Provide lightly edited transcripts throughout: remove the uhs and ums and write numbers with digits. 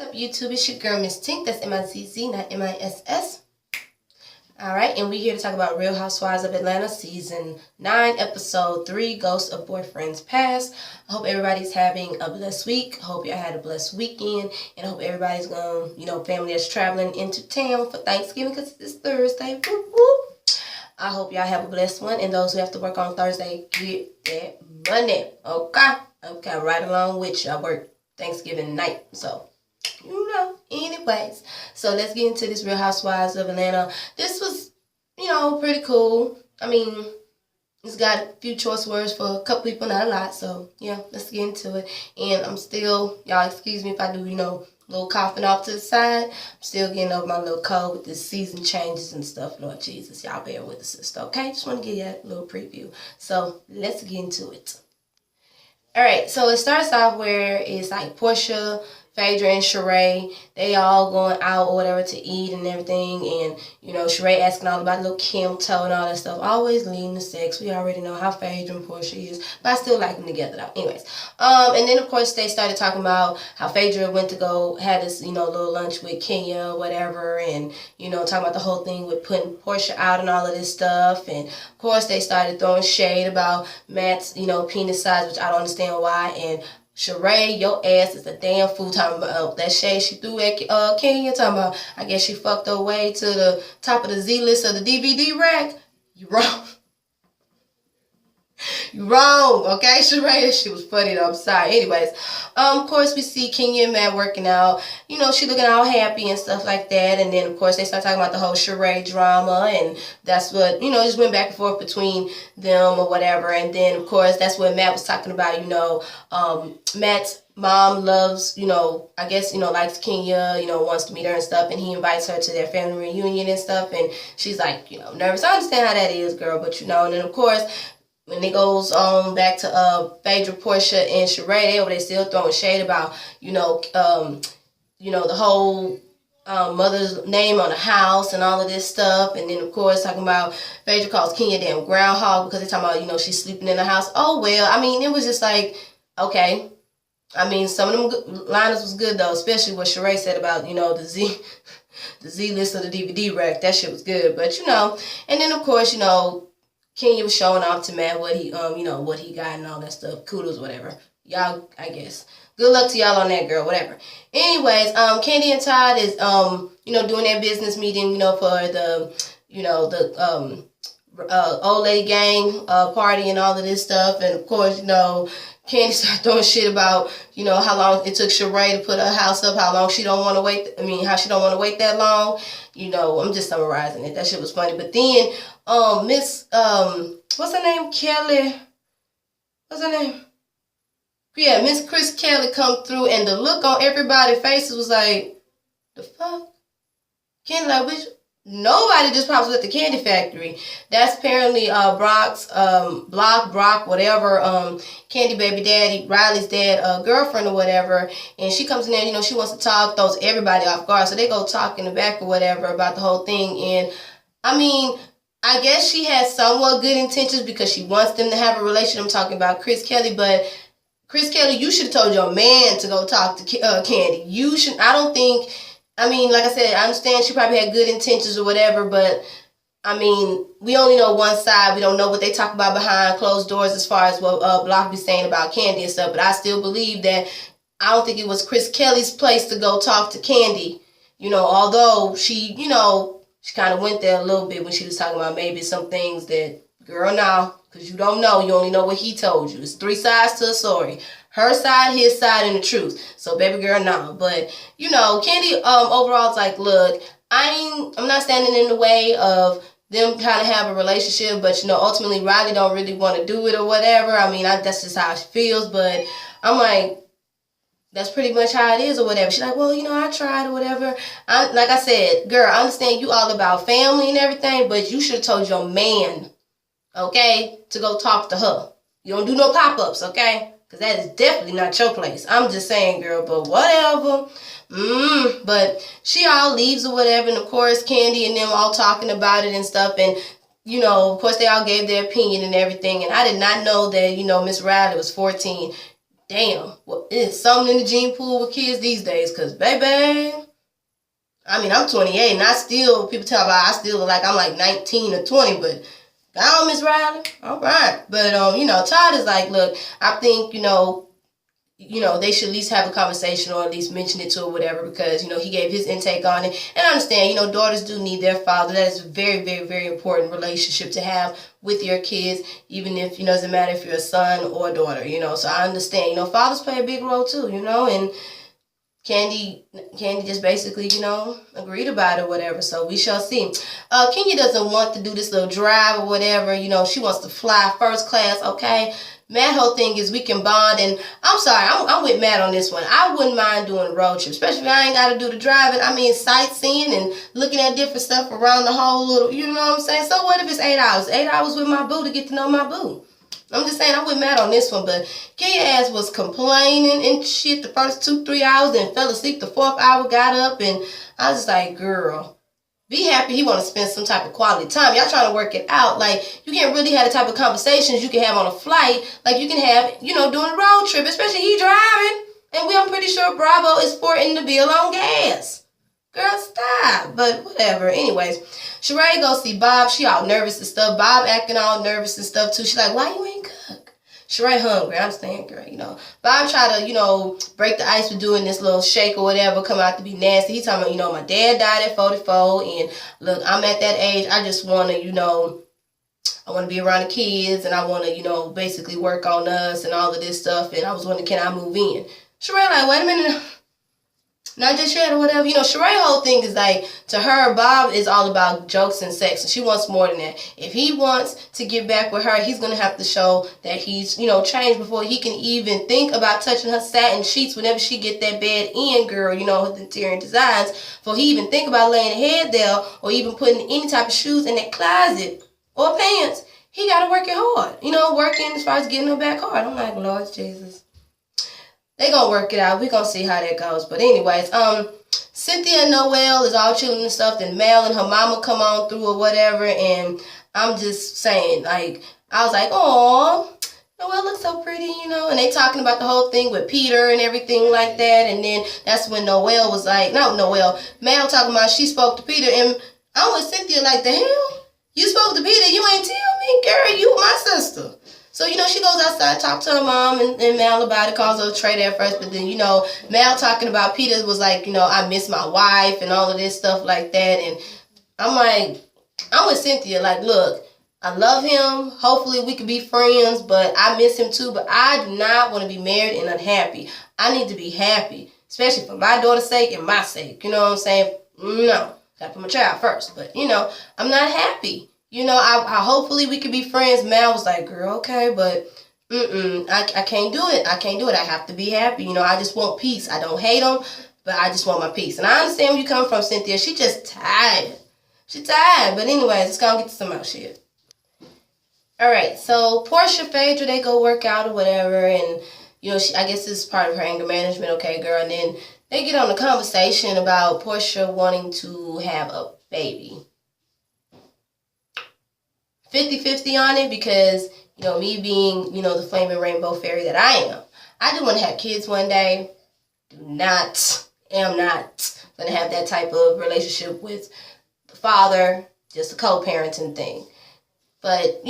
What's up, YouTube? It's your girl, Miss Tink. That's M-I-Z-Z, not M-I-S-S. Alright, and we're here to talk about Real Housewives of Atlanta Season 9, Episode 3, Ghosts of Boyfriends Past. I hope everybody's having a blessed week. I hope y'all had a blessed weekend. And I hope everybody's going, family that's traveling into town for Thanksgiving because it's Thursday. Whoop, whoop. I hope y'all have a blessed one. And those who have to work on Thursday, get that money. Okay? Okay, right along with you. I work Thanksgiving night, so... anyways, so let's get into this Real Housewives of Atlanta. This was, pretty cool. I mean, it's got a few choice words for a couple people, not a lot. So, yeah, let's get into it. And I'm still, y'all excuse me if I do, a little coughing off to the side. I'm still getting over my little cold with the season changes and stuff. Lord Jesus, y'all bear with the sister, okay? Just want to give you a little preview. So, let's get into it. All right, so it starts off where it's like Portia, Phaedra, and Sheree, they all going out or whatever to eat and everything. And, Sheree asking all about little Kim toe and all that stuff. Always leading to sex. We already know how Phaedra and Portia is. But I still like them together, though. Anyways. And then, of course, they started talking about how Phaedra went to go, had this, little lunch with Kenya or whatever. And, talking about the whole thing with putting Portia out and all of this stuff. And, of course, they started throwing shade about Matt's, penis size, which I don't understand why. And Sheree, your ass is a damn fool. Talking about that shade she threw at Kenya. Talking about, I guess she fucked her way to the top of the Z list of the DVD rack. You wrong. You wrong, okay, Sheree? That shit was funny though. I'm sorry. Anyways, of course, we see Kenya and Matt working out. She looking all happy and stuff like that. And then, of course, they start talking about the whole Sheree drama. And that's what, just went back and forth between them or whatever. And then, of course, that's what Matt was talking about, Matt's mom loves, I guess, likes Kenya, wants to meet her and stuff. And he invites her to their family reunion and stuff. And she's like, nervous. I understand how that is, girl. But, and then, of course, when it goes on back to Phaedra, Portia, and Sheree, they still throwing shade about, the whole mother's name on the house and all of this stuff. And then, of course, talking about Phaedra calls Kenya damn groundhog because they're talking about, she's sleeping in the house. Oh, well, I mean, it was just like, okay. I mean, some of them liners was good, though, especially what Sheree said about, the Z list of the DVD rack. That shit was good. But, and then, of course, Kenya was showing off to Matt what he, what he got and all that stuff. Kudos, whatever. Y'all, I guess. Good luck to y'all on that, girl, whatever. Anyways, Candy and Todd is, doing their business meeting, for the, old lady gang party and all of this stuff. And, of course, Candy started throwing shit about, how long it took Sheree to put her house up, how long she don't want to wait. How she don't want to wait that long. I'm just summarizing it. That shit was funny. But then, Miss, what's her name? Kelly. What's her name? Yeah, Miss Chris Kelly come through, and the look on everybody's faces was like, the fuck? Candy, like, which? Nobody just pops at the candy factory. That's apparently Brock, whatever, Candy baby daddy, Riley's dad, girlfriend or whatever. And she comes in there, she wants to talk, throws everybody off guard. So they go talk in the back or whatever about the whole thing. And I mean, I guess she has somewhat good intentions because she wants them to have a relationship. I'm talking about Chris Kelly, but Chris Kelly, you should have told your man to go talk to Candy. You should, I don't think... like I said, I understand she probably had good intentions or whatever, but, we only know one side. We don't know what they talk about behind closed doors as far as what Block be saying about Candy and stuff, but I still believe that I don't think it was Chris Kelly's place to go talk to Candy, although she, she kind of went there a little bit when she was talking about maybe some things that, girl, no, because you don't know. You only know what he told you. It's three sides to a story. Her side, his side, and the truth. So, baby girl, no. But, Candy overall is like, look, I'm not standing in the way of them kind of have a relationship, but, ultimately Riley don't really want to do it or whatever. That's just how she feels, but I'm like, that's pretty much how it is or whatever. She's like, well, I tried or whatever. Like I said, girl, I understand you all about family and everything, but you should have told your man, okay, to go talk to her. You don't do no pop-ups, okay? Because that is definitely not your place. I'm just saying, girl, but whatever. But she all leaves or whatever. And, of course, Candy and them all talking about it and stuff. And, of course, they all gave their opinion and everything. And I did not know that, Miss Riley was 14. damn, well, it's something in the gene pool with kids these days, because, baby, I mean, I'm 28, and people tell about I still look like I'm like 19 or 20, but go on, Miss Riley. All right. But, Todd is like, look, I think, they should at least have a conversation or at least mention it to her, whatever, because, he gave his intake on it. And I understand, daughters do need their father. That is a very, very, very important relationship to have with your kids, even if, it doesn't matter if you're a son or a daughter, So I understand, fathers play a big role too, and Candy just basically, agreed about it or whatever. So we shall see. Kenya doesn't want to do this little drive or whatever. She wants to fly first class, okay? Matt whole thing is we can bond, and I'm sorry, I'm with Matt on this one. I wouldn't mind doing a road trip, especially if I ain't got to do the driving. I mean, sightseeing and looking at different stuff around the whole little, you know what I'm saying? So what if it's 8 hours? 8 hours with my boo to get to know my boo. I'm just saying, I'm with Matt on this one, but Kenya ass was complaining and shit the first 2-3 hours and fell asleep the 4th hour, got up, and I was just like, girl, be happy he want to spend some type of quality time. Y'all trying to work it out. Like, you can't really have the type of conversations you can have on a flight like you can have, during a road trip, especially he driving. And I'm pretty sure Bravo is footing the bill on gas. Girl, stop. But whatever. Anyways, Sheree go see Bob. She all nervous and stuff. Bob acting all nervous and stuff too. She like, why you ain't cook? Sheree hungry. I understand, girl, Bob try to, break the ice with doing this little shake or whatever, come out to be nasty. He talking about, my dad died at 44, and look, I'm at that age. I just want to, I want to be around the kids, and I want to, basically work on us and all of this stuff, and I was wondering, can I move in? Sheree like, wait a minute. Not just yet or whatever. Sheree whole thing is like, to her, Bob is all about jokes and sex. And she wants more than that. If he wants to get back with her, he's going to have to show that he's, changed before he can even think about touching her satin sheets whenever she get that bed in, girl, with the interior designs. Before he even think about laying a head there or even putting any type of shoes in that closet or pants. He got to work it hard. Working as far as getting her back hard. I'm like, Lord Jesus. They gonna work it out. We gonna see how that goes. But anyways, Cynthia and Noelle is all chilling and stuff. Then Mel and her mama come on through or whatever. And I'm just saying, like, I was like, oh, Noelle looks so pretty, And they talking about the whole thing with Peter and everything like that. And then that's when Noelle was like, no, Noelle, Mel talking about she spoke to Peter. And I'm with Cynthia like, the hell? You spoke to Peter? You ain't tell me? Girl, you my sister. So, she goes outside, talk to her mom and Mal about it, calls her a traitor at first. But then, Mal talking about Peter was like, I miss my wife and all of this stuff like that. And I'm like, I'm with Cynthia. Like, look, I love him. Hopefully we can be friends, but I miss him too. But I do not want to be married and unhappy. I need to be happy, especially for my daughter's sake and my sake. You know what I'm saying? No, gotta put my child first. But, I'm not happy. I hopefully we could be friends. Mal was like, girl, okay, but I can't do it. I can't do it. I have to be happy. I just want peace. I don't hate him, but I just want my peace. And I understand where you come from, Cynthia. She just tired. She tired. But anyways, let's go and get to some more shit. All right, so Portia, Phaedra, they go work out or whatever, and, I guess this is part of her anger management, okay, girl, and then they get on the conversation about Portia wanting to have a baby. 50-50 on it because, me being, the flaming rainbow fairy that I am. I do want to have kids one day. Am not going to have that type of relationship with the father, just a co-parenting thing. But,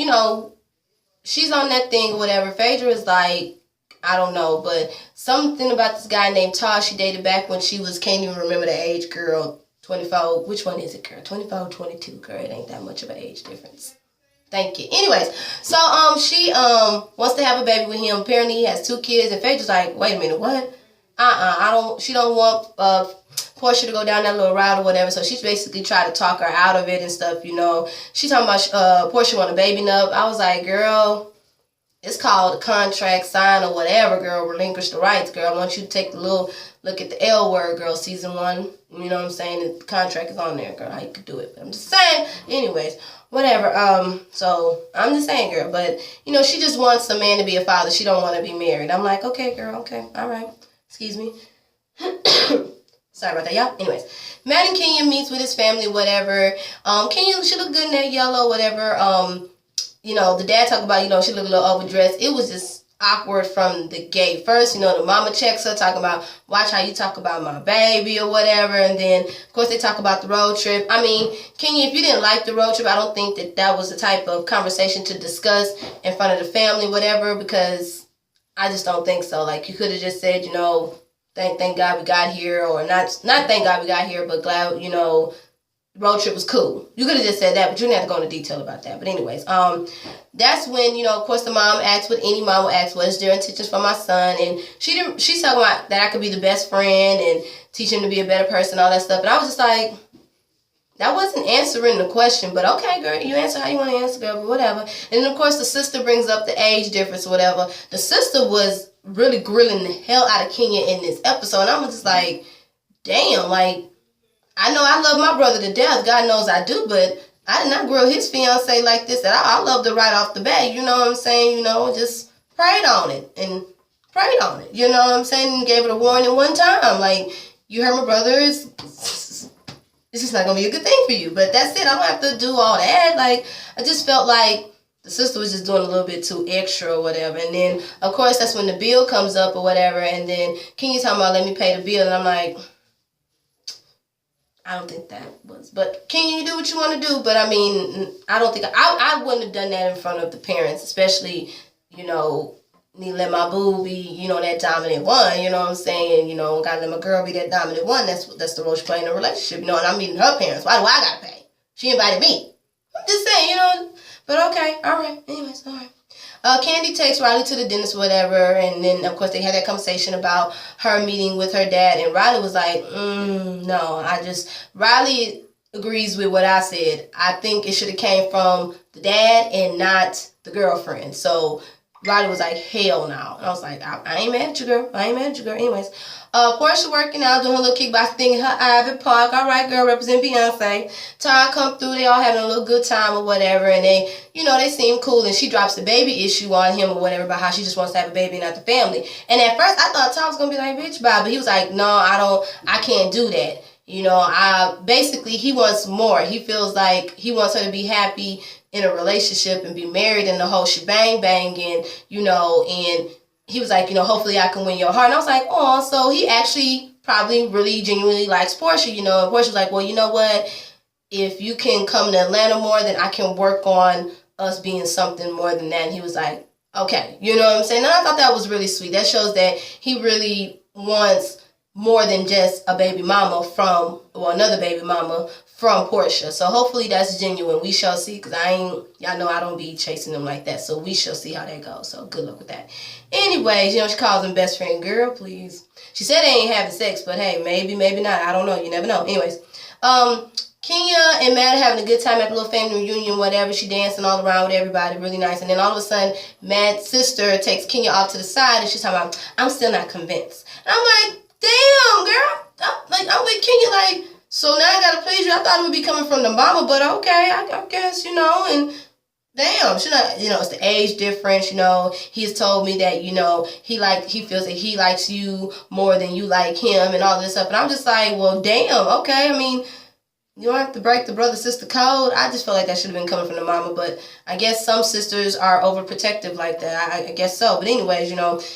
she's on that thing or whatever. Phaedra is like, I don't know, but something about this guy named Todd she dated back when she was, can't even remember the age, girl, 24. Which one is it, girl? 24, 22, girl. It ain't that much of an age difference. Thank you. Anyways, so she wants to have a baby with him. Apparently he has 2 kids, and Phaedra's like, wait a minute, what? She don't want Portia to go down that little route or whatever. So she's basically trying to talk her out of it and stuff, She talking about Portia want a baby nub. I was like, girl, it's called a contract sign or whatever, girl. Relinquish the rights, girl. I want you to take a little look at the L word, girl. Season 1. You know what I'm saying? The contract is on there, girl. How you could do it. But I'm just saying. Anyways. Whatever, so I'm just saying, girl, but, she just wants a man to be a father. She don't want to be married. I'm like, okay, girl, okay, all right, excuse me. Sorry about that, y'all. Anyways, Matt and Kenya meets with his family, whatever. Kenya, she look good in that yellow, whatever. The dad talked about, she looked a little overdressed. It was just, awkward from the gate. First, the mama checks her, talking about, watch how you talk about my baby or whatever. And then, of course, they talk about the road trip. I mean, Kenya, if you didn't like the road trip, I don't think that was the type of conversation to discuss in front of the family, whatever, because I just don't think so. Like, you could have just said, thank God we got here, or not thank God we got here, but glad, road trip was cool. You could have just said that, but you didn't have to go into detail about that. But anyways, that's when, of course, the mom asked what any mom would ask, what is their intentions for my son? And she's talking about that I could be the best friend and teach him to be a better person, all that stuff. And I was just like, that wasn't answering the question, but okay, girl, you answer how you want to answer, girl, but whatever. And then, of course, the sister brings up the age difference or whatever. The sister was really grilling the hell out of Kenya in this episode. And I was just like, damn, like, I know I love my brother to death. God knows I do, but I did not grill his fiance like this. And I loved her right off the bat. You know what I'm saying? Just prayed on it. You know what I'm saying? And gave it a warning one time. Like, you heard my brother, it's just not going to be a good thing for you. But that's it. I don't have to do all that. Like, I just felt like the sister was just doing a little bit too extra or whatever. And then, of course, that's when the bill comes up or whatever. And then Kenya's talking about, let me pay the bill. And I'm like, I don't think that was. But Kenya, you do what you want to do. But, I mean, I don't think I wouldn't have done that in front of the parents, especially, need to let my boo be, that dominant one, you know what I'm saying? Gotta let my girl be that dominant one. That's the role she playing in a relationship, and I'm meeting her parents. Why do I gotta pay? She invited me. I'm just saying, But okay, all right. Anyways, all right. Candy takes Riley to the dentist or whatever, and then, of course, they had that conversation about her meeting with her dad, and Riley was like, no, Riley agrees with what I said. I think it should have came from the dad and not the girlfriend. So Riley was like, hell no. And I was like, I ain't mad at you, girl. Anyways, Portia working out, doing her little kickboxing thing in her Ivy Park. All right, girl, represent Beyonce. Ty come through. They all having a little good time or whatever. And they, they seem cool. And she drops the baby issue on him or whatever about how she just wants to have a baby and not the family. And at first, I thought Ty was going to be like, bitch, bye. But he was like, no, I can't do that. Basically, he wants more. He feels like he wants her to be happy in a relationship and be married and the whole shebang bang and he was like, hopefully I can win your heart. And I was like, oh, so he actually probably really genuinely likes Portia, and Portia was like, well, you know what? If you can come to Atlanta more, then I can work on us being something more than that. And he was like, okay, you know what I'm saying? And I thought that was really sweet. That shows that he really wants more than just a baby mama another baby mama from Portia. So hopefully that's genuine. We shall see, because y'all know I don't be chasing them like that. So we shall see how that goes. So good luck with that. Anyways, she calls him best friend. Girl, please. She said they ain't having sex, but hey, maybe not. I don't know. You never know. Anyways, Kenya and Matt are having a good time at the little family reunion, whatever. She dancing all around with everybody, really nice. And then all of a sudden, Matt's sister takes Kenya off to the side, and she's talking about, I'm still not convinced. And I'm like, damn, girl. I'm with Kenya, like, so now I gotta please you. I thought it would be coming from the mama, but okay, I guess, and damn, she not, it's the age difference, he's told me that, he feels that he likes you more than you like him and all this stuff. And I'm just like, well, damn, okay, I mean, you don't have to break the brother-sister code. I just feel like that should have been coming from the mama, but I guess some sisters are overprotective like that. I guess so. But anyways,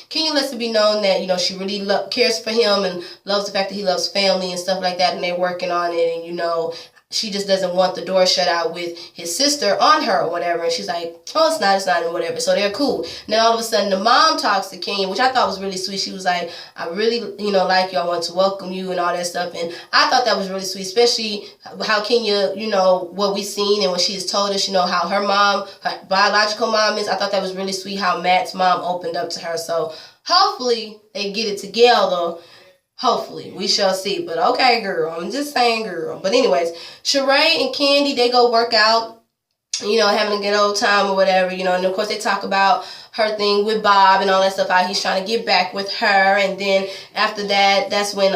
Kenya lets it be known that, she really cares for him and loves the fact that he loves family and stuff like that, and they're working on it, and, she just doesn't want the door shut out with his sister on her or whatever. And she's like, oh, it's not, and whatever. So they're cool. And then all of a sudden, the mom talks to Kenya, which I thought was really sweet. She was like, I really, like you. I want to welcome you and all that stuff. And I thought that was really sweet, especially how Kenya, what we seen and what she has told us, how her mom, her biological mom is. I thought that was really sweet how Matt's mom opened up to her. So hopefully they get it together. Hopefully. We shall see. But okay, girl. I'm just saying, girl. But anyways, Sheree and Candy, they go work out, having a good old time or whatever, and of course they talk about her thing with Bob and all that stuff, how he's trying to get back with her. And then after that, that's when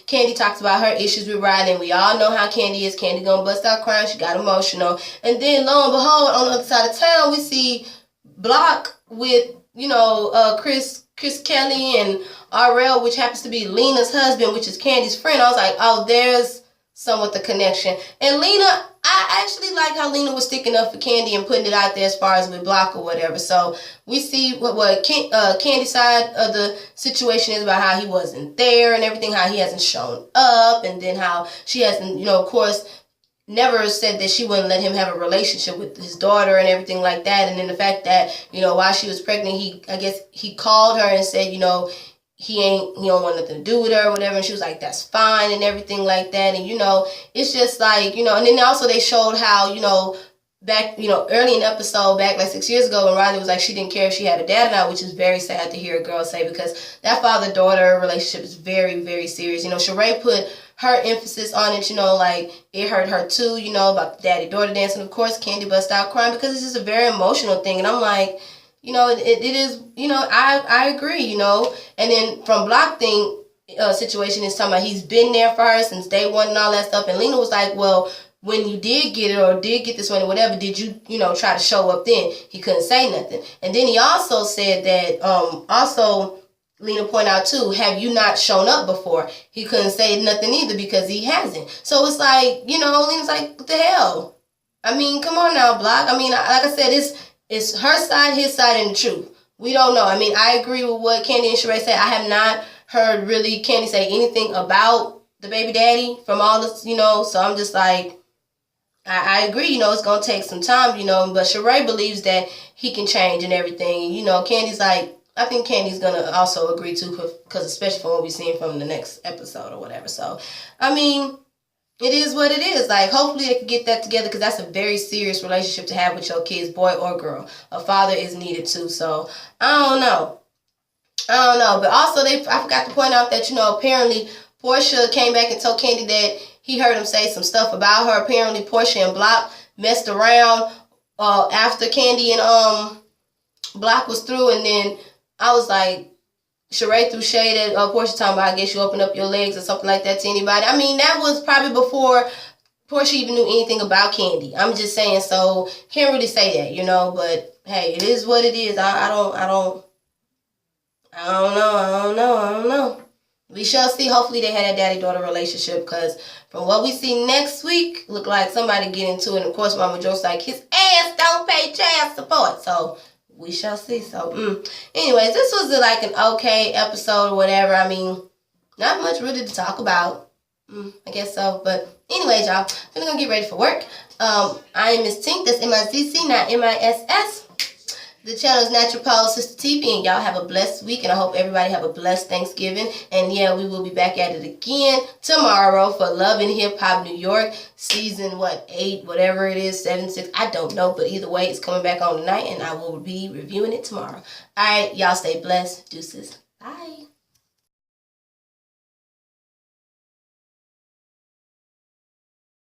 Candy talks about her issues with Riley. And we all know how Candy is. Candy gonna bust out crying. She got emotional. And then lo and behold, on the other side of town, we see Block with, Chris Kelly and RL, which happens to be Lena's husband, which is Candy's friend. I was like, oh, there's somewhat the connection. And Lena, I actually like how Lena was sticking up for Kandi and putting it out there as far as with Block or whatever. So we see what Kandi's side of the situation is about how he wasn't there and everything, how he hasn't shown up, and then how she hasn't, of course, never said that she wouldn't let him have a relationship with his daughter and everything like that. And then the fact that, while she was pregnant, I guess he called her and said, he don't want nothing to do with her or whatever. And she was like, that's fine and everything like that. And, it's just like, and then also they showed how, back, early in the episode, back like 6 years ago, when Riley was like, she didn't care if she had a dad or not, which is very sad to hear a girl say, because that father-daughter relationship is very, very serious. Sheree put her emphasis on it, like it hurt her too, about the daddy-daughter dance. And of course, Kandi bust out crying because it's just a very emotional thing. And I'm like, it is, I agree, And then from Block thing, situation is talking about he's been there for her since day one and all that stuff. And Lena was like, well, when you did get it or did get this one or whatever, did you, try to show up then? He couldn't say nothing. And then he also said that, Lena pointed out too, have you not shown up before? He couldn't say nothing either because he hasn't. So it's like, Lena's like, what the hell? I mean, come on now, Block. I mean, like I said, it's her side, his side, and the truth. We don't know. I mean, I agree with what Kandi and Sheree said. I have not heard really Kandi say anything about the baby daddy from all this, so I'm just like, I agree, it's going to take some time, but Sheree believes that he can change and everything. Candy's like, I think Candy's going to also agree too, because especially from what we're seeing from the next episode or whatever. So, I mean, it is what it is. Like, hopefully they can get that together, because that's a very serious relationship to have with your kids, boy or girl. A father is needed too. So, I don't know. But also, I forgot to point out that, apparently Portia came back and told Kandi that he heard him say some stuff about her. Apparently, Portia and Block messed around after Kandi and Block was through, and then I was like, Sheree threw shade at Portia talking about, I guess you open up your legs or something like that to anybody. I mean, that was probably before Portia even knew anything about Kandi. I'm just saying, so can't really say that, but hey, it is what it is. I don't know. We shall see. Hopefully they had a daddy-daughter relationship, because from what we see next week, look like somebody get into it. And of course, Mama Joe's like, his ass don't pay child support. So we shall see. So, anyways, this was like an okay episode or whatever. I mean, not much really to talk about. I guess so. But anyways, y'all, I'm going to get ready for work. I am Miss Tink. That's M-I-Z-Z, not M-I-S-S. The channel is Natural Pose Sister TV, and y'all have a blessed week, and I hope everybody have a blessed Thanksgiving. And yeah, we will be back at it again tomorrow for Love and Hip Hop New York, season 8, whatever it is, 7, 6, I don't know, but either way, it's coming back on tonight, and I will be reviewing it tomorrow. All right, y'all stay blessed. Deuces. Bye.